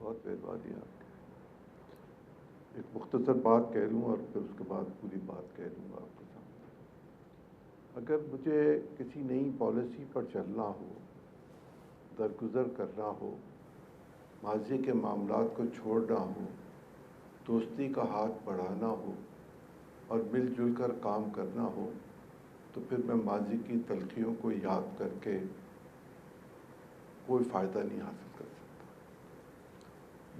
بہت مہربانی آپ کی. ایک مختصر بات کہہ لوں اور پھر اس کے بعد پوری بات کہہ لوں گا آپ کے سامنے. اگر مجھے کسی نئی پالیسی پر چلنا ہو، درگزر کرنا ہو، ماضی کے معاملات کو چھوڑنا ہو، دوستی کا ہاتھ بڑھانا ہو اور مل جل کر کام کرنا ہو، تو پھر میں ماضی کی تلخیوں کو یاد کر کے کوئی فائدہ نہیں حاصل کر سکتا.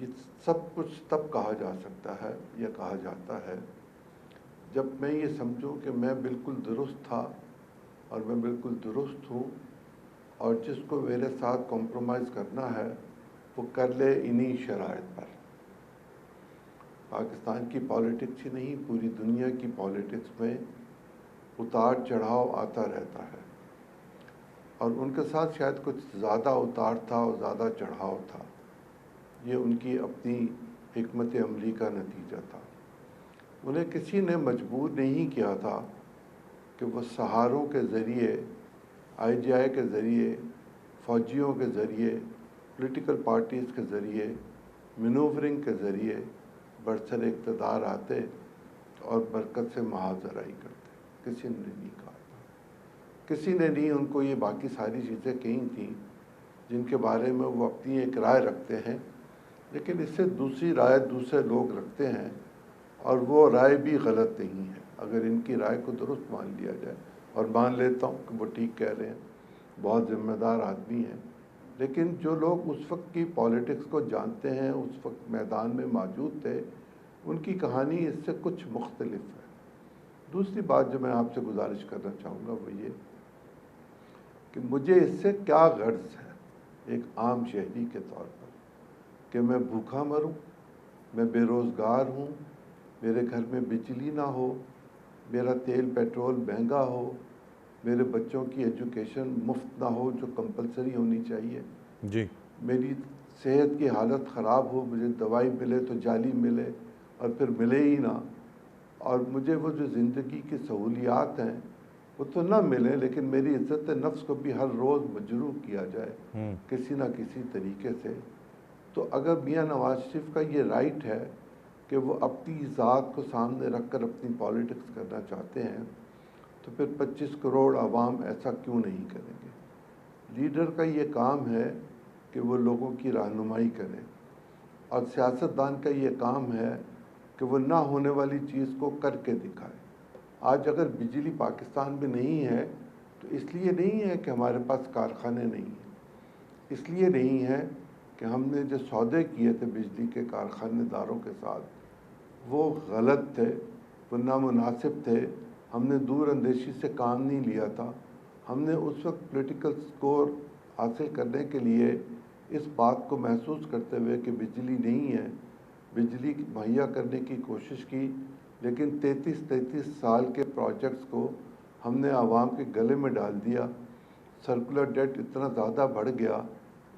یہ سب کچھ تب کہا جا سکتا ہے یا کہا جاتا ہے جب میں یہ سمجھوں کہ میں بالکل درست تھا اور میں بالکل درست ہوں، اور جس کو میرے ساتھ کمپرومائز کرنا ہے وہ کر لے انہی شرائط پر. پاکستان کی پالیٹکس ہی نہیں، پوری دنیا کی پالیٹکس میں اتار چڑھاؤ آتا رہتا ہے، اور ان کے ساتھ شاید کچھ زیادہ اتار تھا اور زیادہ چڑھاؤ تھا. یہ ان کی اپنی حکمت عملی کا نتیجہ تھا. انہیں کسی نے مجبور نہیں کیا تھا کہ وہ سہاروں کے ذریعے، آئی جی آئی کے ذریعے، فوجیوں کے ذریعے، پولیٹیکل پارٹیز کے ذریعے، مینوورنگ کے ذریعے برسر اقتدار آتے اور برکت سے محاذرائی کرتے. کسی نے نہیں کہا تھا. کسی نے نہیں ان کو یہ باقی ساری چیزیں کہی تھیں جن کے بارے میں وہ اپنی ایک رائے رکھتے ہیں، لیکن اس سے دوسری رائے دوسرے لوگ رکھتے ہیں، اور وہ رائے بھی غلط نہیں ہے اگر ان کی رائے کو درست مان لیا جائے. اور مان لیتا ہوں کہ وہ ٹھیک کہہ رہے ہیں، بہت ذمہ دار آدمی ہیں. لیکن جو لوگ اس وقت کی پالیٹکس کو جانتے ہیں، اس وقت میدان میں موجود تھے، ان کی کہانی اس سے کچھ مختلف ہے. دوسری بات جو میں آپ سے گزارش کرنا چاہوں گا وہ یہ کہ مجھے اس سے کیا غرض ہے ایک عام شہری کے طور پر، کہ میں بھوکا مروں، میں بے روزگار ہوں، میرے گھر میں بجلی نہ ہو، میرا تیل پیٹرول مہنگا ہو، میرے بچوں کی ایجوکیشن مفت نہ ہو جو کمپلسری ہونی چاہیے، جی میری صحت کی حالت خراب ہو، مجھے دوائی ملے تو جعلی ملے اور پھر ملے ہی نہ، اور مجھے وہ جو زندگی کی سہولیات ہیں وہ تو نہ ملیں، لیکن میری عزت نفس کو بھی ہر روز مجروح کیا جائے کسی نہ کسی طریقے سے. تو اگر میاں نواز شریف کا یہ رائٹ ہے کہ وہ اپنی ذات کو سامنے رکھ کر اپنی پالیٹکس کرنا چاہتے ہیں، تو پھر 25 کروڑ عوام ایسا کیوں نہیں کریں گے؟ لیڈر کا یہ کام ہے کہ وہ لوگوں کی رہنمائی کرے، اور سیاستدان کا یہ کام ہے کہ وہ نہ ہونے والی چیز کو کر کے دکھائے. آج اگر بجلی پاکستان میں نہیں ہے تو اس لیے نہیں ہے کہ ہمارے پاس کارخانے نہیں ہیں، اس لیے نہیں ہے کہ ہم نے جو سودے کیے تھے بجلی کے کارخانے داروں کے ساتھ وہ غلط تھے، وہ نامناسب تھے، ہم نے دور اندیشی سے کام نہیں لیا تھا. ہم نے اس وقت پولیٹیکل سکور حاصل کرنے کے لیے اس بات کو محسوس کرتے ہوئے کہ بجلی نہیں ہے، بجلی مہیا کرنے کی کوشش کی، لیکن 33 سال کے پروجیکٹس کو ہم نے عوام کے گلے میں ڈال دیا. سرکولر ڈیٹ اتنا زیادہ بڑھ گیا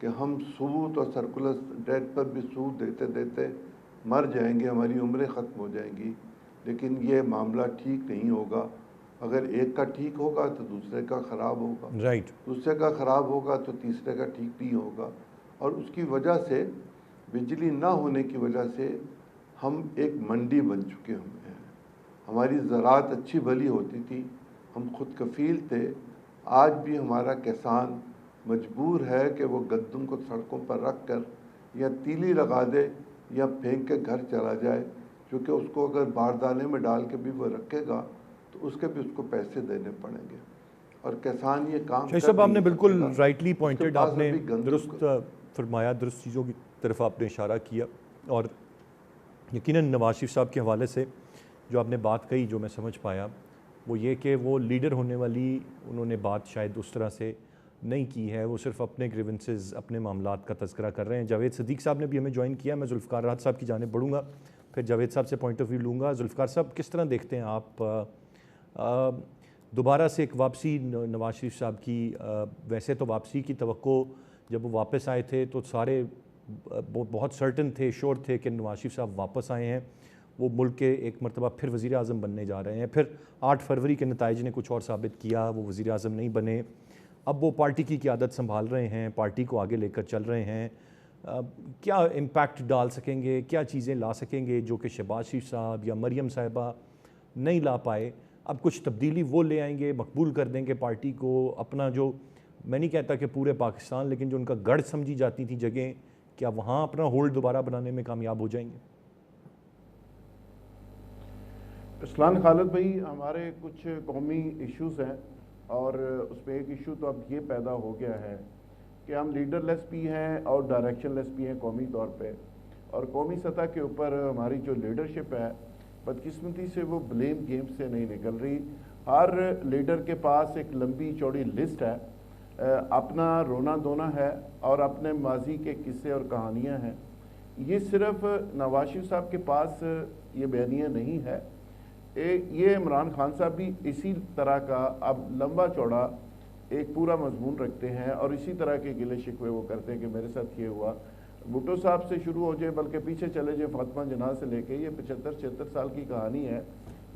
کہ ہم سود اور سرکولر ڈیٹ پر بھی سود دیتے دیتے مر جائیں گے، ہماری عمریں ختم ہو جائیں گی. لیکن یہ معاملہ ٹھیک نہیں ہوگا. اگر ایک کا ٹھیک ہوگا تو دوسرے کا خراب ہوگا، رائٹ. دوسرے کا خراب ہوگا تو تیسرے کا ٹھیک نہیں ہوگا. اور اس کی وجہ سے، بجلی نہ ہونے کی وجہ سے ہم ایک منڈی بن چکے ہوئے ہیں. ہماری زراعت اچھی بھلی ہوتی تھی، ہم خود کفیل تھے. آج بھی ہمارا کسان مجبور ہے کہ وہ گندم کو سڑکوں پر رکھ کر یا تیلی لگا دے یا پھینک کے گھر چلا جائے، کیونکہ اس کو اگر باردانے میں ڈال کے بھی وہ رکھے گا تو اس کے بھی اس کو پیسے دینے پڑیں گے. اور کسان یہ کام شاہد کر صاحب آپ نے نہیں بالکل سکے گا. رائٹلی اس کے پوائنٹڈ، پاس آپ نے ابھی گندم درست فرمایا، درست چیزوں کی طرف آپ نے اشارہ کیا. اور یقیناً نواز شریف صاحب کے حوالے سے جو آپ نے بات کہی، جو میں سمجھ پایا وہ یہ کہ وہ لیڈر ہونے والی انہوں نے بات شاید اس طرح سے نہیں کی ہے، وہ صرف اپنے گریونسز، اپنے معاملات کا تذکرہ کر رہے ہیں. جاوید صدیق صاحب نے بھی ہمیں جوائن کیا. میں ذوالفقار راحت صاحب کی جانب بڑھوں گا، پھر جاوید صاحب سے پوائنٹ آف ویو لوں گا. ذوالفقار صاحب، کس طرح دیکھتے ہیں آپ دوبارہ سے ایک واپسی نواز شریف صاحب کی؟ ویسے تو واپسی کی توقع جب وہ واپس آئے تھے تو سارے بہت سرٹن تھے، شور تھے کہ نواز شریف صاحب واپس آئے ہیں، وہ ملک کے ایک مرتبہ پھر وزیر اعظم بننے جا رہے ہیں. پھر 8 فروری کے نتائج نے کچھ اور ثابت کیا، وہ وزیر اعظم نہیں بنے. اب وہ پارٹی کی قیادت سنبھال رہے ہیں، پارٹی کو آگے لے کر چل رہے ہیں. کیا امپیکٹ ڈال سکیں گے, کیا چیزیں لا سکیں گے جو کہ شہباز شریف صاحب یا مریم صاحبہ نہیں لا پائے؟ اب کچھ تبدیلی وہ لے آئیں گے, مقبول کر دیں گے پارٹی کو, اپنا جو میں نہیں کہتا کہ پورے پاکستان, لیکن جو ان کا گڑھ سمجھی جاتی تھی جگہیں, کیا وہاں اپنا ہولڈ دوبارہ بنانے میں کامیاب ہو جائیں گے؟ اسلام خالد بھائی, ہمارے کچھ قومی ایشوز ہیں اور اس میں ایک ایشو تو اب یہ پیدا ہو گیا ہے کہ ہم لیڈر لیس بھی ہیں اور ڈائریکشن لیس بھی ہیں قومی طور پہ, اور قومی سطح کے اوپر ہماری جو لیڈرشپ ہے بدقسمتی سے وہ بلیم گیم سے نہیں نکل رہی. ہر لیڈر کے پاس ایک لمبی چوڑی لسٹ ہے, اپنا رونا دھونا ہے اور اپنے ماضی کے قصے اور کہانیاں ہیں. یہ صرف نواز شریف صاحب کے پاس یہ بیانیہ نہیں ہے, یہ عمران خان صاحب بھی اسی طرح کا اب لمبا چوڑا ایک پورا مضمون رکھتے ہیں اور اسی طرح کے گلے شکوے وہ کرتے ہیں کہ میرے ساتھ یہ ہوا. بھٹو صاحب سے شروع ہو جائے, بلکہ پیچھے چلے جائے فاطمہ جناح سے لے کے, یہ 75-76 سال کی کہانی ہے.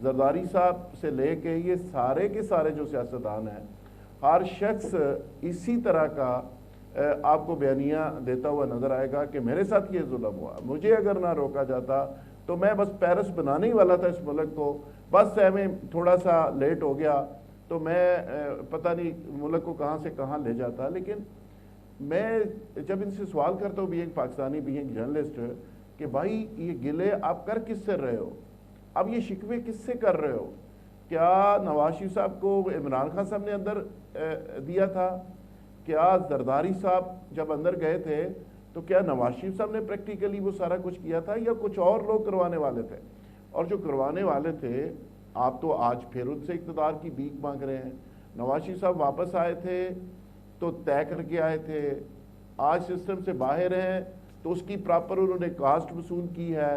زرداری صاحب سے لے کے یہ سارے کے سارے جو سیاستدان ہیں, ہر شخص اسی طرح کا آپ کو بیانیہ دیتا ہوا نظر آئے گا کہ میرے ساتھ یہ ظلم ہوا, مجھے اگر نہ روکا جاتا تو میں بس پیرس بنانے ہی والا تھا اس ملک کو, بس میں تھوڑا سا لیٹ ہو گیا تو میں پتہ نہیں ملک کو کہاں سے کہاں لے جاتا. لیکن میں جب ان سے سوال کرتا ہوں, بھی ایک پاکستانی بھی ایک جرنلسٹ, کہ بھائی یہ گلے آپ کر کس سے رہے ہو, اب یہ شکوے کس سے کر رہے ہو؟ کیا نواز شریف صاحب کو عمران خان صاحب نے اندر دیا تھا؟ کیا زرداری صاحب جب اندر گئے تھے تو کیا نواز شریف صاحب نے پریکٹیکلی وہ سارا کچھ کیا تھا, یا کچھ اور لوگ کروانے والے تھے؟ اور جو کروانے والے تھے آپ تو آج پھر ان سے اقتدار کی بھیک مانگ رہے ہیں. نواز شریف صاحب واپس آئے تھے تو طے کر کے آئے تھے, آج سسٹم سے باہر ہیں تو اس کی پراپر انہوں نے کاسٹ وصول کی ہے,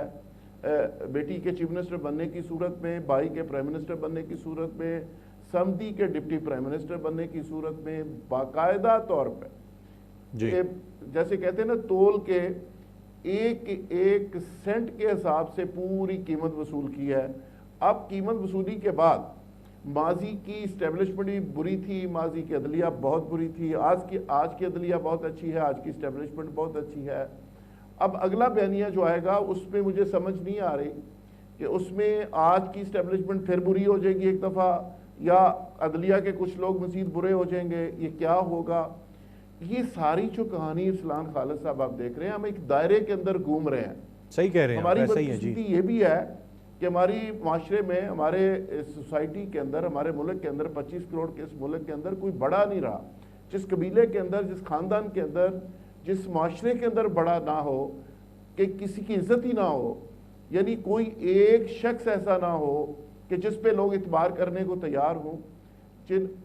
بیٹی کے چیف منسٹر بننے کی صورت میں, بھائی کے پرائم منسٹر بننے کی صورت میں, سمدھی کے ڈپٹی پرائم منسٹر بننے کی صورت میں, باقاعدہ طور پہ جیسے کہتے ہیں نا تول کے ایک ایک سینٹ کے حساب سے پوری قیمت وصول کی ہے. اب قیمت وصولی کے بعد ماضی کی اسٹیبلشمنٹ بھی بری تھی, ماضی کی عدلیہ بہت بری تھی, آج کی عدلیہ بہت اچھی ہے, آج کی اسٹیبلشمنٹ بہت اچھی ہے. اب اگلا بیانیہ جو آئے گا اس میں مجھے سمجھ نہیں آ رہی کہ اس میں آج کی اسٹیبلشمنٹ پھر بری ہو جائے گی ایک دفعہ, یا عدلیہ کے کچھ لوگ مزید برے ہو جائیں گے, یہ کیا ہوگا؟ یہ ساری جو کہانی ارسلان خالد صاحب آپ دیکھ رہے ہیں, ہم ایک دائرے کے اندر گھوم رہے ہیں. صحیح کہہ رہے ہیں, ہماری بدقسمتی یہ بھی ہے کہ ہماری معاشرے میں, ہمارے سوسائٹی کے اندر, ہمارے ملک کے اندر, 25 کروڑ کے اس ملک کے اندر کوئی بڑا نہیں رہا جس قبیلے کے اندر, جس خاندان کے اندر, جس معاشرے کے اندر بڑا نہ ہو کہ کسی کی عزت ہی نہ ہو. یعنی کوئی ایک شخص ایسا نہ ہو کہ جس پہ لوگ اعتبار کرنے کو تیار ہوں.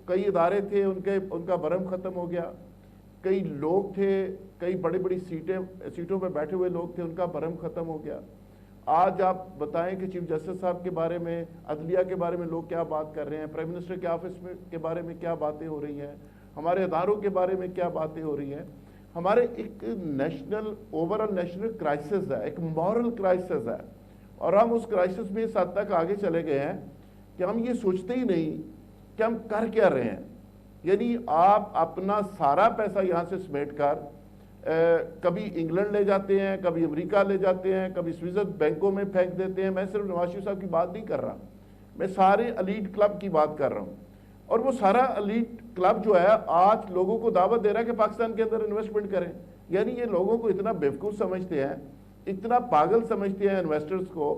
کئی ادارے تھے ان کا برہم ختم ہو گیا, کئی لوگ تھے, کئی بڑی بڑی سیٹوں پہ بیٹھے ہوئے لوگ تھے, ان کا برہم ختم ہو گیا. آج آپ بتائیں کہ چیف جسٹس صاحب کے بارے میں, عدلیہ کے بارے میں لوگ کیا بات کر رہے ہیں, پرائم منسٹر کے آفس کے بارے میں کیا باتیں ہو رہی ہیں, ہمارے اداروں کے بارے میں کیا باتیں ہو رہی ہیں. ہمارے ایک اوورآل نیشنل کرائسس ہے, ایک مورل کرائسس ہے, اور ہم اس کرائسس میں اس حد تک آگے چلے گئے ہیں کہ ہم یہ سوچتے ہی نہیں کہ ہم کر کیا رہے ہیں. یعنی آپ اپنا سارا پیسہ یہاں سے سمیٹ کر کبھی انگلینڈ لے جاتے ہیں, کبھی امریکہ لے جاتے ہیں, کبھی سوئٹزرلینڈ بینکوں میں پھینک دیتے ہیں. میں صرف نواز شریف صاحب کی بات نہیں کر رہا, میں سارے الیٹ کلب کی بات کر رہا ہوں. اور وہ سارا الیٹ کلب جو ہے آج لوگوں کو دعوت دے رہا ہے کہ پاکستان کے اندر انویسٹمنٹ کریں. یعنی یہ لوگوں کو اتنا بیوقوف سمجھتے ہیں, اتنا پاگل سمجھتے ہیں انویسٹرز کو,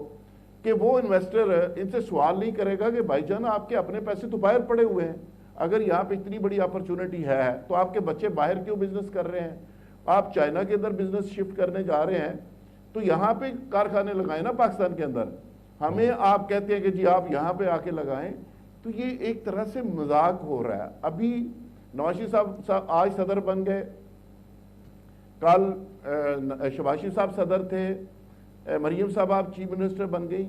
کہ وہ انویسٹر ان سے سوال نہیں کرے گا کہ بھائی جان آپ کے اپنے پیسے تو باہر پڑے ہوئے ہیں, اگر یہاں پہ اتنی بڑی اپرچونٹی ہے تو آپ کے بچے باہر کیوں بزنس کر رہے ہیں, آپ چائنا کے اندر بزنس شفٹ کرنے جا رہے ہیں تو یہاں پہ کارخانے لگائیں نا پاکستان کے اندر. ہمیں آپ کہتے ہیں کہ جی آپ یہاں پہ آ کے لگائیں, تو یہ ایک طرح سے مذاق ہو رہا ہے. ابھی نواز شریف صاحب آج صدر بن گئے, کل شہباز شریف صاحب صدر تھے, مریم صاحب آپ چیف منسٹر بن گئی.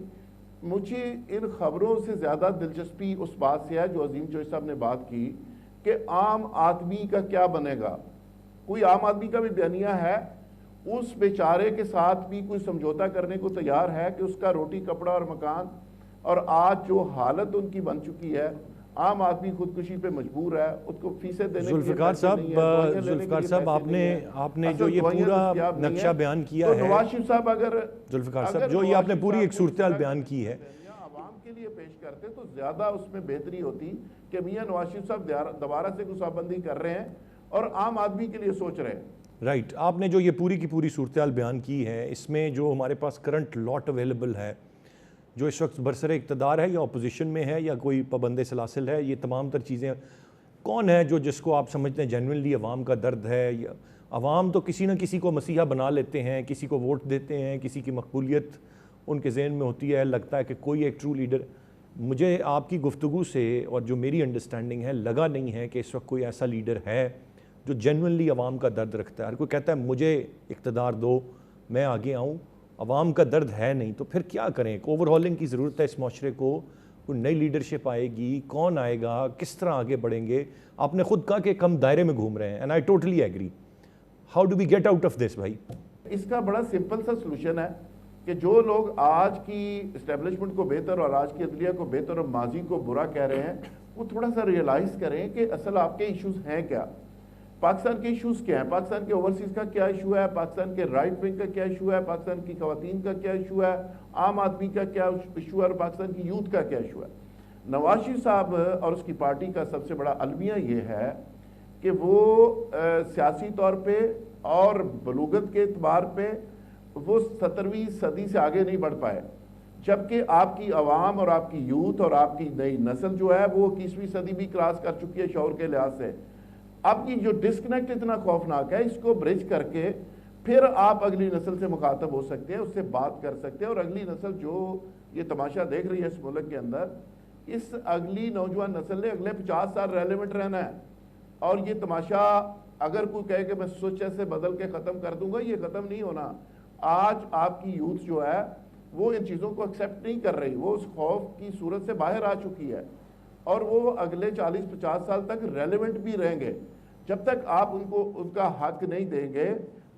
مجھے ان خبروں سے زیادہ دلچسپی اس بات سے ہے جو عظیم چوہدری صاحب نے بات کی کہ عام آدمی کا کیا بنے گا. کوئی عام آدمی کا بھی بیانیہ ہے, اس بیچارے کے ساتھ بھی کوئی سمجھوتا کرنے کو تیار ہے کہ اس کا روٹی کپڑا اور مکان, اور آج جو حالت ان کی بن چکی ہے, عام آدمی خودکشی پہ مجبور ہے، اس کو فیسیں دینے کے لیے ذوالفقار پیسے نہیں ہیں، دوائیاں لینے کے ذوالفقار لیے صاحب پیسے نہیں ہیں، آپ نے جو اصل یہ دوائیاں پورا دستیاب نہیں نقشہ ہیں۔ بیان کیا تو ہے نواز شریف صاحب ذوالفقار اگر صاحب جو یہ آپ نے نواز پوری ایک شریف صاحب صورتحال کو بیان کی ہے عوام کے لیے پیش کرتے تو زیادہ اس میں بہتری ہوتی کہ میاں نواز شریف صاحب دوبارہ سے گسا بندی کر رہے ہیں اور عام آدمی کے لیے سوچ رہے ہیں۔ رائٹ، آپ نے جو یہ پوری کی پوری صورتحال بیان کی ہے، اس میں جو ہمارے پاس کرنٹ لاٹ اویلیبل ہے، جو اس وقت برسر اقتدار ہے یا اپوزیشن میں ہے یا کوئی پابند سلاسل ہے، یہ تمام تر چیزیں کون ہے جو جس کو آپ سمجھتے ہیں جینوئنلی عوام کا درد ہے؟ یا عوام تو کسی نہ کسی کو مسیحا بنا لیتے ہیں، کسی کو ووٹ دیتے ہیں، کسی کی مقبولیت ان کے ذہن میں ہوتی ہے، لگتا ہے کہ کوئی ایک ٹرو لیڈر۔ مجھے آپ کی گفتگو سے اور جو میری انڈرسٹینڈنگ ہے، لگا نہیں ہے کہ اس وقت کوئی ایسا لیڈر ہے جو جینوئنلی عوام کا درد رکھتا ہے۔ ہر کوئی کہتا ہے مجھے اقتدار دو، میں آگے آؤں، عوام کا درد ہے نہیں، تو پھر کیا کریں؟ ایک اوور ہالنگ کی ضرورت ہے اس معاشرے کو، کوئی نئی لیڈرشپ آئے گی، کون آئے گا، کس طرح آگے بڑھیں گے؟ آپ نے خود کہا کہ کم دائرے میں گھوم رہے ہیں، and I totally agree. How do we get out of this بھائی؟ اس کا بڑا سمپل سا سلوشن ہے کہ جو لوگ آج کی اسٹیبلشمنٹ کو بہتر اور آج کی عدلیہ کو بہتر اور ماضی کو برا کہہ رہے ہیں، وہ تھوڑا سا ریئلائز کریں کہ اصل آپ کے ایشوز ہیں کیا، پاکستان کے ایشوز کیا ہیں، پاکستان کے اوورسیز کا کیا ایشو ہے، پاکستان کے رائٹ ونگ کا کیا ایشو ہے، پاکستان کی خواتین کا کیا ایشو ہے، عام آدمی کا کیا ایشو ہے، اور پاکستان کی یوتھ کا کیا ایشو ہے۔ نواز شریف صاحب اور اس کی پارٹی کا سب سے بڑا المیہ یہ ہے کہ وہ سیاسی طور پہ اور بلوغت کے اعتبار پہ وہ 17ویں صدی سے آگے نہیں بڑھ پائے، جبکہ آپ کی عوام اور آپ کی یوتھ اور آپ کی نئی نسل جو ہے وہ 21ویں صدی بھی کراس کر چکی ہے شعور کے لحاظ سے۔ اب کی جو ڈسکنیکٹ اتنا خوفناک ہے، اس کو برج کر کے پھر آپ اگلی نسل سے مخاطب ہو سکتے ہیں، اس سے بات کر سکتے ہیں، اور اگلی نسل جو یہ تماشا دیکھ رہی ہے اس ملک کے اندر، اس اگلی نوجوان نسل نے اگلے 50 سال ریلیونٹ رہنا ہے، اور یہ تماشا اگر کوئی کہے کہ میں سوچ سے بدل کے ختم کر دوں گا، یہ ختم نہیں ہونا۔ آج آپ کی یوتھ جو ہے وہ ان چیزوں کو ایکسیپٹ نہیں کر رہی، وہ اس خوف کی صورت سے باہر آ چکی ہے، اور وہ اگلے 40-50 سال تک ریلیونٹ بھی رہیں گے۔ جب تک آپ ان کو ان کا حق نہیں دیں گے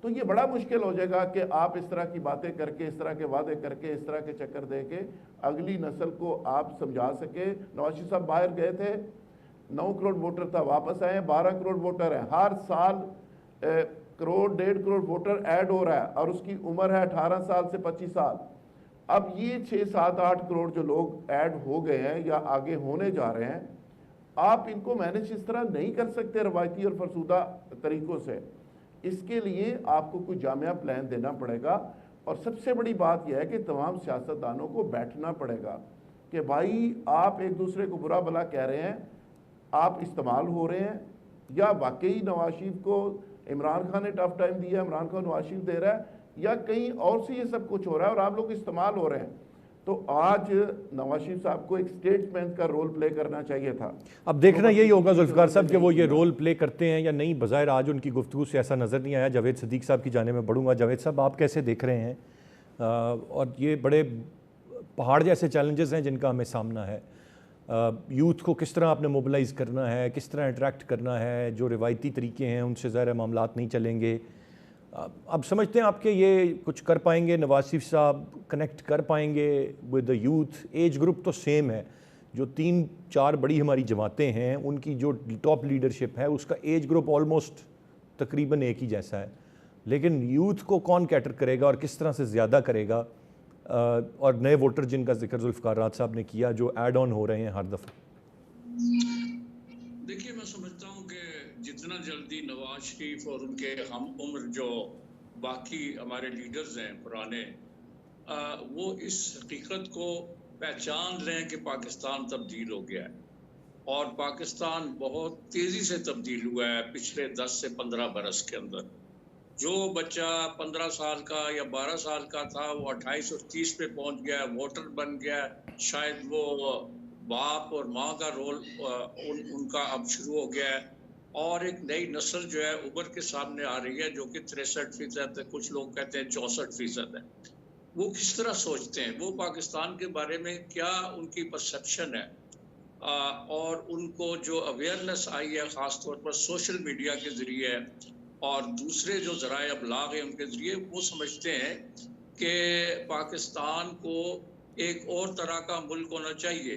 تو یہ بڑا مشکل ہو جائے گا کہ آپ اس طرح کی باتیں کر کے، اس طرح کے وعدے کر کے، اس طرح کے چکر دے کے اگلی نسل کو آپ سمجھا سکے۔ نواز شریف صاحب باہر گئے تھے، 9 کروڑ ووٹر تھا، واپس آئے ہیں 12 کروڑ ووٹر ہیں، ہر سال 1.5 کروڑ ووٹر ایڈ ہو رہا ہے، اور اس کی عمر ہے 18 سال سے 25 سال۔ اب یہ 6-7-8 کروڑ جو لوگ ایڈ ہو گئے ہیں یا آگے ہونے جا رہے ہیں، آپ ان کو مینج اس طرح نہیں کر سکتے روایتی اور فرسودہ طریقوں سے۔ اس کے لیے آپ کو کوئی جامعہ پلان دینا پڑے گا، اور سب سے بڑی بات یہ ہے کہ تمام سیاستدانوں کو بیٹھنا پڑے گا کہ بھائی آپ ایک دوسرے کو برا بھلا کہہ رہے ہیں، آپ استعمال ہو رہے ہیں، یا واقعی نواز شریف کو عمران خان نے ٹف ٹائم دیا، عمران خان نواز شریف دے رہا ہے، یا کہیں اور سے یہ سب کچھ ہو رہا ہے اور آپ لوگ استعمال ہو رہے ہیں۔ تو آج نواز شریف صاحب کو ایک اسٹیٹ مین کا رول پلے کرنا چاہیے تھا۔ اب دیکھنا یہی ہوگا ذوالفقار صاحب کہ وہ یہ رول پلے کرتے ہیں یا نہیں۔ بظاہر آج ان کی گفتگو سے ایسا نظر نہیں آیا۔ جاوید صدیق صاحب کی جانب میں بڑھوں گا۔ جاوید صاحب، آپ کیسے دیکھ رہے ہیں؟ اور یہ بڑے پہاڑ جیسے چیلنجز ہیں جن کا ہمیں سامنا ہے۔ یوتھ کو کس طرح آپ نے موبلائز کرنا ہے، کس طرح انٹریکٹ کرنا ہے؟ جو روایتی طریقے ہیں ان سے ظاہر معاملات نہیں چلیں گے۔ اب سمجھتے ہیں آپ کہ یہ کچھ کر پائیں گے؟ نواز شریف صاحب کنیکٹ کر پائیں گے with the youth? Age group تو سیم ہے، جو 3-4 بڑی ہماری جماعتیں ہیں ان کی جو ٹاپ لیڈرشپ ہے اس کا ایج گروپ آلموسٹ تقریباً ایک ہی جیسا ہے، لیکن یوتھ کو کون کیٹر کرے گا اور کس طرح سے زیادہ کرے گا؟ اور نئے ووٹر جن کا ذکر ذوالفقار راج صاحب نے کیا جو ایڈ آن ہو رہے ہیں ہر دفعہ۔ دیکھیے، میں سمجھتا ہوں کہ جتنا جلدی نواز شریف اور ان کے ہم عمر جو باقی ہمارے لیڈرز ہیں پرانے، وہ اس حقیقت کو پہچان لیں کہ پاکستان تبدیل ہو گیا ہے، اور پاکستان بہت تیزی سے تبدیل ہوا ہے پچھلے 10 سے 15 برس کے اندر۔ جو بچہ 15 سال کا یا 12 سال کا تھا وہ 28 اور 30 پہ پہنچ گیا، ووٹر بن گیا، شاید وہ باپ اور ماں کا رول ان کا اب شروع ہو گیا ہے، اور ایک نئی نسل جو ہے ابھر کے سامنے آ رہی ہے جو کہ 63% ہے، کچھ لوگ کہتے ہیں 64% ہے۔ وہ کس طرح سوچتے ہیں، وہ پاکستان کے بارے میں کیا ان کی پرسپشن ہے، اور ان کو جو اویئرنیس آئی ہے خاص طور پر سوشل میڈیا کے ذریعے اور دوسرے جو ذرائع ابلاغ ہیں ان کے ذریعے، وہ سمجھتے ہیں کہ پاکستان کو ایک اور طرح کا ملک ہونا چاہیے،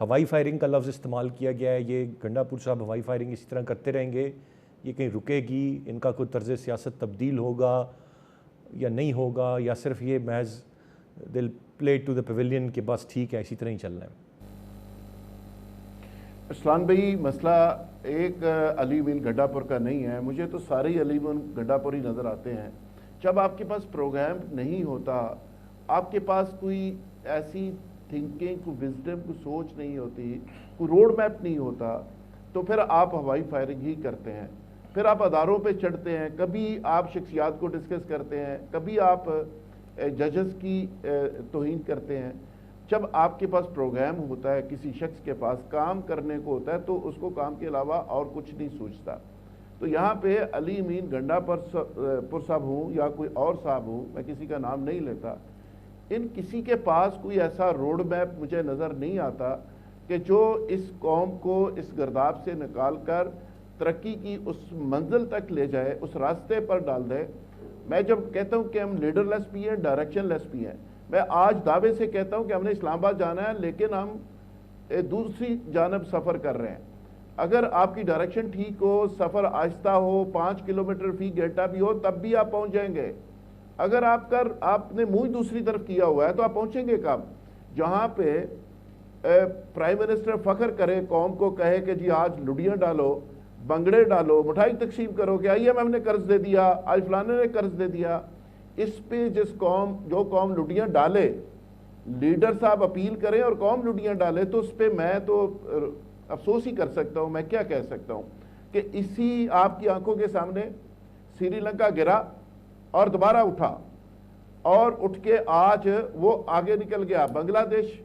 ہوائی فائرنگ کا لفظ استعمال کیا گیا ہے. یہ گنڈاپور صاحب ہوائی فائرنگ اسی طرح کرتے رہیں گے؟ یہ کہیں رکے گی؟ ان کا کوئی طرز سیاست تبدیل ہوگا یا نہیں ہوگا، یا صرف یہ محض دل پلے ٹو دا پیویلین کہ بس ٹھیک ہے اسی طرح ہی چلنا ہے؟ اسلان بھائی، مسئلہ ایک علی امین گنڈاپور کا نہیں ہے. مجھے تو سارے ہی علی امین گنڈاپور ہی نظر آتے ہیں. جب آپ کے پاس پروگرام نہیں ہوتا، آپ کے پاس کوئی ایسی تھنکنگ، کوئی وزڈم، کوئی سوچ نہیں ہوتی، کوئی روڈ میپ نہیں ہوتا، تو پھر آپ ہوائی فائرنگ ہی کرتے ہیں. پھر آپ اداروں پہ چڑھتے ہیں، کبھی آپ شخصیات کو ڈسکس کرتے ہیں، کبھی آپ ججز کی توہین کرتے ہیں. جب آپ کے پاس پروگرام ہوتا ہے، کسی شخص کے پاس کام کرنے کو ہوتا ہے، تو اس کو کام کے علاوہ اور کچھ نہیں سوچتا. تو یہاں پہ علی امین گنڈاپور صاحب ہوں یا کوئی اور صاحب ہوں، میں کسی کا نام نہیں لیتا، ان کسی کے پاس کوئی ایسا روڈ میپ مجھے نظر نہیں آتا کہ جو اس قوم کو اس گرداب سے نکال کر ترقی کی اس منزل تک لے جائے، اس راستے پر ڈال دے. میں جب کہتا ہوں کہ ہم لیڈر لیس بھی ہیں، ڈائریکشن لیس بھی ہیں، میں آج دعوے سے کہتا ہوں کہ ہم نے اسلام آباد جانا ہے، لیکن ہم دوسری جانب سفر کر رہے ہیں. اگر آپ کی ڈائریکشن ٹھیک ہو، سفر آہستہ ہو، 5 کلومیٹر فی گھنٹہ بھی ہو، تب بھی آپ پہنچ جائیں گے. اگر آپ نے منہ دوسری طرف کیا ہوا ہے تو آپ پہنچیں گے کب؟ جہاں پہ پرائم منسٹر فخر کرے، قوم کو کہے کہ جی آج لڈیاں ڈالو، بنگڑے ڈالو، مٹھائی تقسیم کرو کہ آئی ایم ایف نے قرض دے دیا، آج فلانے نے قرض دے دیا. اس پہ جو قوم لڈیاں ڈالے، لیڈر صاحب اپیل کریں اور قوم لڈیاں ڈالے، تو اس پہ میں تو افسوس ہی کر سکتا ہوں. میں کیا کہہ سکتا ہوں کہ اسی آپ کی آنکھوں کے سامنے سری لنکا گرا اور دوبارہ اٹھا، اور اٹھ کے آج وہ آگے نکل گیا. بنگلہ دیش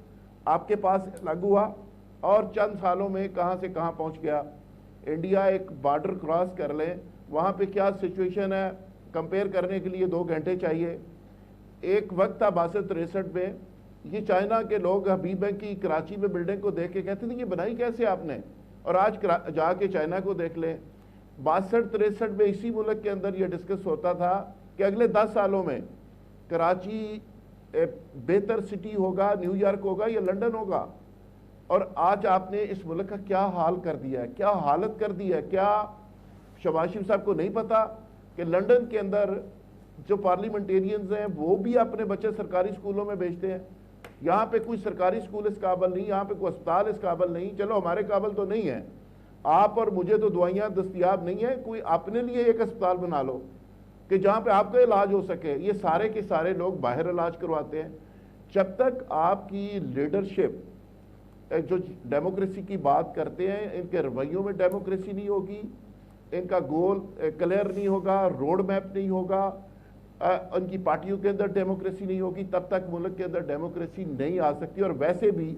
آپ کے پاس الگ ہوا اور چند سالوں میں کہاں سے کہاں پہنچ گیا. انڈیا ایک بارڈر کراس کر لیں، وہاں پہ کیا سچویشن ہے، کمپیئر کرنے کے لیے 2 گھنٹے چاہیے. ایک وقت تھا 62-63 میں، یہ چائنا کے لوگ حبیب بینک کی کراچی میں بلڈنگ کو دیکھ کے کہتے تھے یہ بنائی کیسے آپ نے، اور آج جا کے چائنا کو دیکھ لیں. 62-63 میں اسی ملک کے اندر یہ ڈسکس ہوتا تھا کہ اگلے 10 سالوں میں کراچی بہتر سٹی ہوگا، نیو یارک ہوگا یا لنڈن ہوگا. اور آج آپ نے اس ملک کا کیا حال کر دیا ہے، کیا حالت کر دی ہے. کیا شہباز شریف صاحب کو نہیں پتا کہ لنڈن کے اندر جو پارلیمنٹیرینز ہیں وہ بھی اپنے بچے سرکاری اسکولوں میں بھیجتے ہیں؟ یہاں پہ کوئی سرکاری اسکول اس قابل نہیں، یہاں پہ کوئی اسپتال اس قابل نہیں. چلو ہمارے قابل تو نہیں ہے، آپ اور مجھے تو دوائیاں دستیاب نہیں ہیں، کوئی اپنے لیے ایک اسپتال بنا لو کہ جہاں پہ آپ کا علاج ہو سکے. یہ سارے کے سارے لوگ باہر علاج کرواتے ہیں. جب تک آپ کی لیڈرشپ جو ڈیموکریسی کی بات کرتے ہیں، ان کے رویوں میں ڈیموکریسی نہیں ہوگی، ان کا گول کلیئر نہیں ہوگا، روڈ میپ نہیں ہوگا، ان کی پارٹیوں کے اندر ڈیموکریسی نہیں ہوگی، تب تک ملک کے اندر ڈیموکریسی نہیں آ سکتی. اور ویسے بھی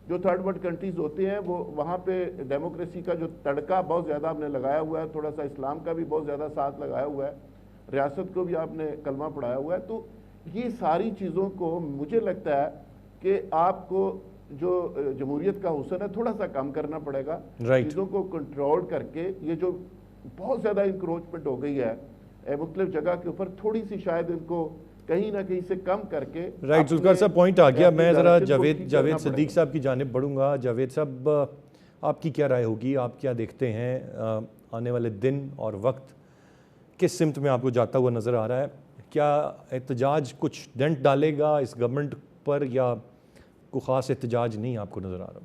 جو تھرڈ ورلڈ کنٹریز ہوتے ہیں وہ وہاں پہ ڈیموکریسی کا جو تڑکا بہت زیادہ آپ نے لگایا ہوا ہے، تھوڑا سا اسلام کا بھی بہت زیادہ ساتھ لگایا ہوا ہے، ریاست کو بھی آپ نے کلمہ پڑھایا ہوا ہے. تو یہ ساری چیزوں کو مجھے لگتا ہے کہ آپ کو جو جمہوریت کا حسن ہے تھوڑا سا کم کرنا پڑے گا. چیزوں کو کنٹرول کر کے، یہ جو بہت زیادہ انکروچمنٹ ہو گئی ہے مختلف جگہ کے اوپر، تھوڑی سی شاید ان کو کہیں نہ کہیں سے کم کر کے. رائٹ، ذوالفقار صاحب پوائنٹ آ گیا. میں ذرا جاوید صدیق صاحب کی جانب بڑھوں گا. جاوید صاحب، آپ کی کیا رائے ہوگی؟ آپ کیا دیکھتے ہیں آنے والے دن اور وقت کس سمت میں آپ کو جاتا ہوا نظر آ رہا ہے؟ کیا احتجاج کچھ ڈنٹ ڈالے گا اس گورنمنٹ پر، یا کوئی خاص احتجاج نہیں آپ کو نظر آ رہا؟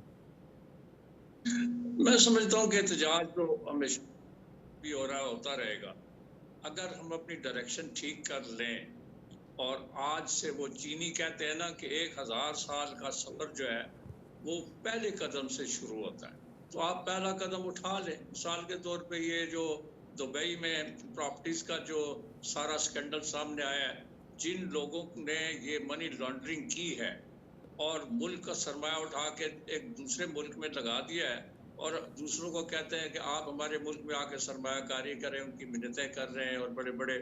میں سمجھتا ہوں کہ احتجاج تو ہمیشہ بھی ہو رہا ہوتا رہے گا. اگر ہم اپنی ڈائریکشن ٹھیک کر لیں، اور آج سے وہ چینی کہتے ہیں نا کہ 1000 سال کا سفر جو ہے وہ پہلے قدم سے شروع ہوتا ہے، تو آپ پہلا قدم اٹھا لیں. مثال کے طور پہ یہ جو دبئی میں پراپرٹیز کا جو سارا سکینڈل سامنے آیا ہے، جن لوگوں نے یہ منی لانڈرنگ کی ہے اور ملک کا سرمایہ اٹھا کے ایک دوسرے ملک میں لگا دیا ہے، اور دوسروں کو کہتے ہیں کہ آپ ہمارے ملک میں آ کے سرمایہ کاری کریں، ان کی منتیں کر رہے ہیں اور بڑے بڑے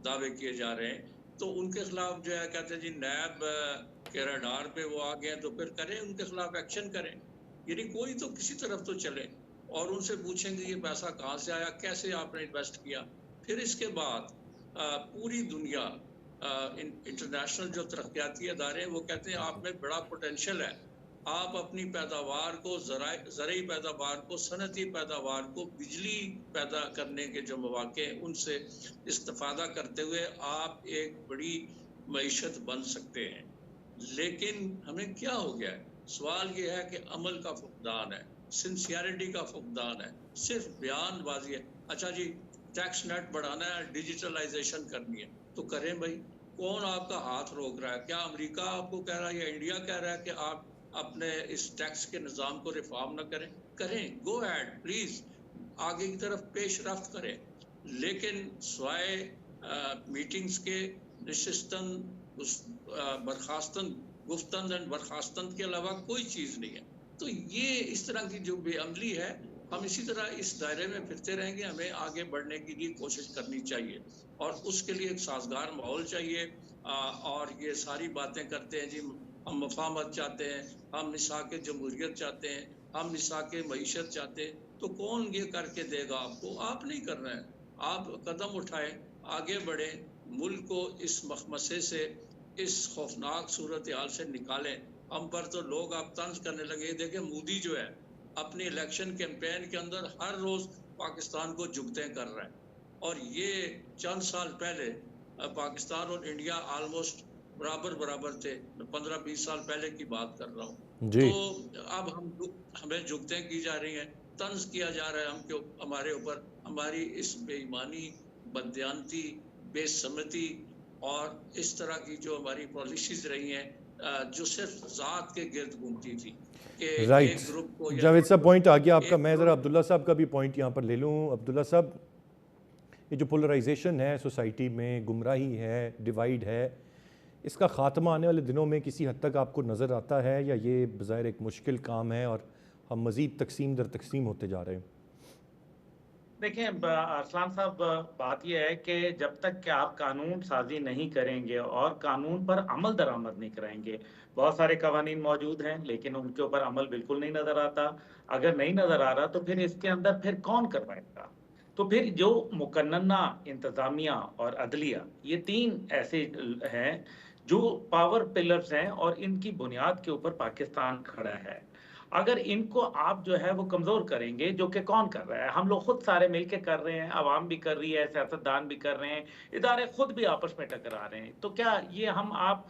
دعوے کیے جا رہے ہیں، تو ان کے خلاف جو ہے کہتے ہیں جی نیب کے ریڈار پہ وہ آ گئے ہیں تو پھر کریں، ان کے خلاف ایکشن کریں. یعنی کوئی تو کسی طرف تو چلے، اور ان سے پوچھیں گے یہ پیسہ کہاں سے آیا، کیسے آپ نے انویسٹ کیا. پھر اس کے بعد پوری دنیا، انٹرنیشنل جو ترقیاتی ادارے ہیں وہ کہتے ہیں آپ میں بڑا پوٹینشیل ہے، آپ اپنی پیداوار کو، زرعی پیداوار کو، صنعتی پیداوار کو، بجلی پیدا کرنے کے جو مواقع ہیں ان سے استفادہ کرتے ہوئے آپ ایک بڑی معیشت بن سکتے ہیں۔ لیکن ہمیں کیا ہو گیا ہے؟ سوال یہ ہے کہ عمل کا فقدان ہے، سنسیئرٹی کا فقدان ہے، صرف بیان بازی ہے۔ اچھا جی ٹیکس نیٹ بڑھانا ہے، ڈیجیٹلائزیشن کرنی ہے تو کریں بھائی، کون آپ کا ہاتھ روک رہا ہے؟ کیا امریکہ آپ کو کہہ رہا ہے یا انڈیا کہہ رہا ہے کہ آپ اپنے اس ٹیکس کے نظام کو ریفارم نہ کریں؟ کریں، گو ایڈ پلیز، آگے کی طرف پیش رفت کریں، لیکن سوائے میٹنگز کے نشستن برخاستن گفتن اینڈ برخاستن کے علاوہ کوئی چیز نہیں ہے۔ تو یہ اس طرح کی جو بے عملی ہے، ہم اسی طرح اس دائرے میں پھرتے رہیں گے۔ ہمیں آگے بڑھنے کے لیے کوشش کرنی چاہیے اور اس کے لیے ایک سازگار ماحول چاہیے۔ اور یہ ساری باتیں کرتے ہیں جی ہم مفاہمت چاہتے ہیں، ہم مساق جمہوریت چاہتے ہیں، ہم مساق معیشت چاہتے ہیں، تو کون یہ کر کے دے گا آپ کو؟ آپ نہیں کرنا ہے۔ آپ قدم اٹھائیں، آگے بڑھیں، ملک کو اس مخمصے سے، اس خوفناک صورتحال سے نکالیں۔ ہم پر تو لوگ اب طنز کرنے لگے۔ دیکھیں مودی جو ہے اپنی الیکشن کیمپین کے اندر ہر روز پاکستان کو جگتیں کر رہا ہے، اور یہ چند سال پہلے پاکستان اور انڈیا آلموسٹ برابر تھے۔ 15-20 سال پہلے کی بات کر رہا ہوں۔ جی تو اب ہمیں جگتیں کی جا رہی ہیں، طنز کیا جا رہا ہے ہمارے اوپر، ہماری اس بے ایمانی، بددیانتی، بے سمتی اور اس طرح کی جو ہماری پالیسیز رہی ہیں جو صرف ذات کے گرد گھومتی تھی کہ رائٹ۔ ایک گروپ کو، جاوید صاحب پوائنٹ آ گیا آپ کا، میں ذرا عبداللہ صاحب کا بھی پوائنٹ یہاں پر لے لوں۔ عبداللہ صاحب، یہ جو پولرائزیشن ہے سوسائٹی میں، گمراہی ہے، ڈیوائیڈ ہے، اس کا خاتمہ آنے والے دنوں میں کسی حد تک آپ کو نظر آتا ہے یا یہ بظاہر ایک مشکل کام ہے اور ہم مزید تقسیم در تقسیم ہوتے جا رہے ہیں؟ دیکھیں ارسلان صاحب، بات یہ ہے کہ جب تک کہ آپ قانون سازی نہیں کریں گے اور قانون پر عمل درآمد نہیں کرائیں گے، بہت سارے قوانین موجود ہیں لیکن ان کے اوپر عمل بالکل نہیں نظر آتا۔ اگر نہیں نظر آ رہا تو پھر اس کے اندر پھر کون کروائے گا؟ تو پھر جو مقننہ، انتظامیہ اور عدلیہ، یہ تین ایسے ہیں جو پاور پلرز ہیں اور ان کی بنیاد کے اوپر پاکستان کھڑا ہے۔ اگر ان کو آپ جو ہے وہ کمزور کریں گے، جو کہ کون کر رہا ہے؟ ہم لوگ خود سارے مل کے کر رہے ہیں، عوام بھی کر رہی ہے، سیاستدان بھی کر رہے ہیں، ادارے خود بھی آپس میں ٹکرا رہے ہیں، تو کیا یہ ہم آپ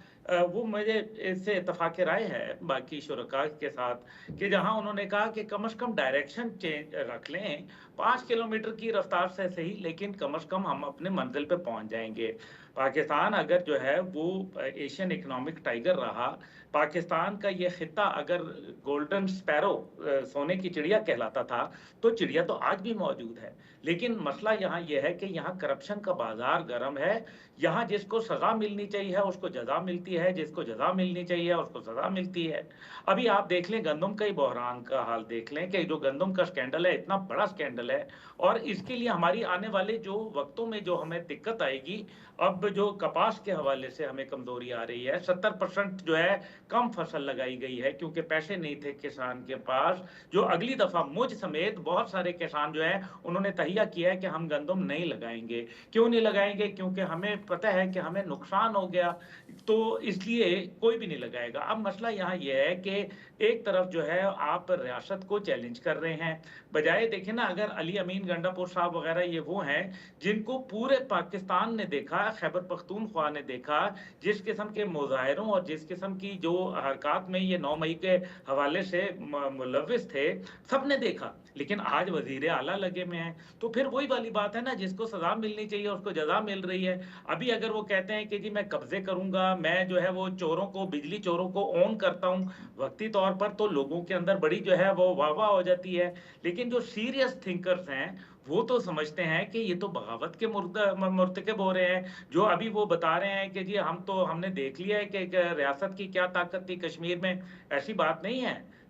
وہ مجھے اس سے اتفاق رائے ہے باقی شرکاء کے ساتھ کہ جہاں انہوں نے کہا کہ کم از کم ڈائریکشن چینج رکھ لیں، 5 کلومیٹر کی رفتار سے صحیح لیکن کم از کم ہم اپنے منزل پہ پہنچ جائیں گے۔ پاکستان اگر جو ہے وہ ایشین اکنامک ٹائیگر رہا، پاکستان کا یہ خطہ اگر گولڈن سپیرو، سونے کی چڑیا کہلاتا تھا، تو چڑیا تو آج بھی موجود ہے، لیکن مسئلہ یہاں یہ ہے کہ یہاں کرپشن کا بازار گرم ہے۔ یہاں جس کو سزا ملنی چاہیے اس کو جزا ملتی ہے، جس کو جزا ملنی چاہیے اس کو سزا ملتی ہے۔ ابھی آپ دیکھ لیں گندم کا ہی بحران کا حال دیکھ لیں کہ جو گندم کا سکینڈل ہے، اتنا بڑا سکینڈل ہے، اور اس کے لیے ہماری آنے والے جو وقتوں میں جو ہمیں دقت آئے گی، اب جو کپاس کے حوالے سے ہمیں کمزوری آ رہی ہے، 70% جو ہے کم فصل لگائی گئی ہے کیونکہ پیسے نہیں تھے کسان کے پاس، جو اگلی دفعہ مجھ سمیت بہت سارے کسان جو ہیں انہوں نے تہیہ کیا ہے کہ ہم گندم نہیں لگائیں گے۔ کیوں نہیں لگائیں گے؟ کیونکہ ہمیں پتہ ہے کہ ہمیں نقصان ہو گیا، تو اس لیے کوئی بھی نہیں لگائے گا۔ اب مسئلہ یہاں یہ ہے کہ ایک طرف جو ہے آپ ریاست کو چیلنج کر رہے ہیں، بجائے دیکھیں نا، اگر علی امین گنڈا پور صاحب وغیرہ یہ وہ ہیں جن کو پورے پاکستان نے دیکھا، خیبر پختونخوا نے دیکھا، جس قسم کے مظاہروں اور جس قسم کی جو حرکات میں یہ 9 مئی کے حوالے سے ملوث تھے، سب نے دیکھا، لیکن آج وزیر اعلیٰ لگے میں ہیں۔ تو پھر وہی والی بات ہے نا، جس کو سزا ملنی چاہیے اس کو جزا مل رہی ہے۔ ابھی اگر وہ کہتے ہیں کہ جی میں قبضے کروں گا، میں جو ہے وہ چوروں کو، بجلی چوروں کو اون کرتا ہوں، وقتی طور پر تو لوگوں کے اندر بڑی جو ہے وہ واہ واہ ہو جاتی ہے، لیکن جو سیریس تھنکرز ہیں وہ تو سمجھتے ہیں کہ یہ تو بغاوت کے مرتکب ہو رہے ہیں۔ جو ابھی وہ بتا رہے ہیں کہ جی ہم نے دیکھ لیا ہے کہ ریاست کی کیا طاقت تھی کشمیر میں، ایسی بات نہیں ہے۔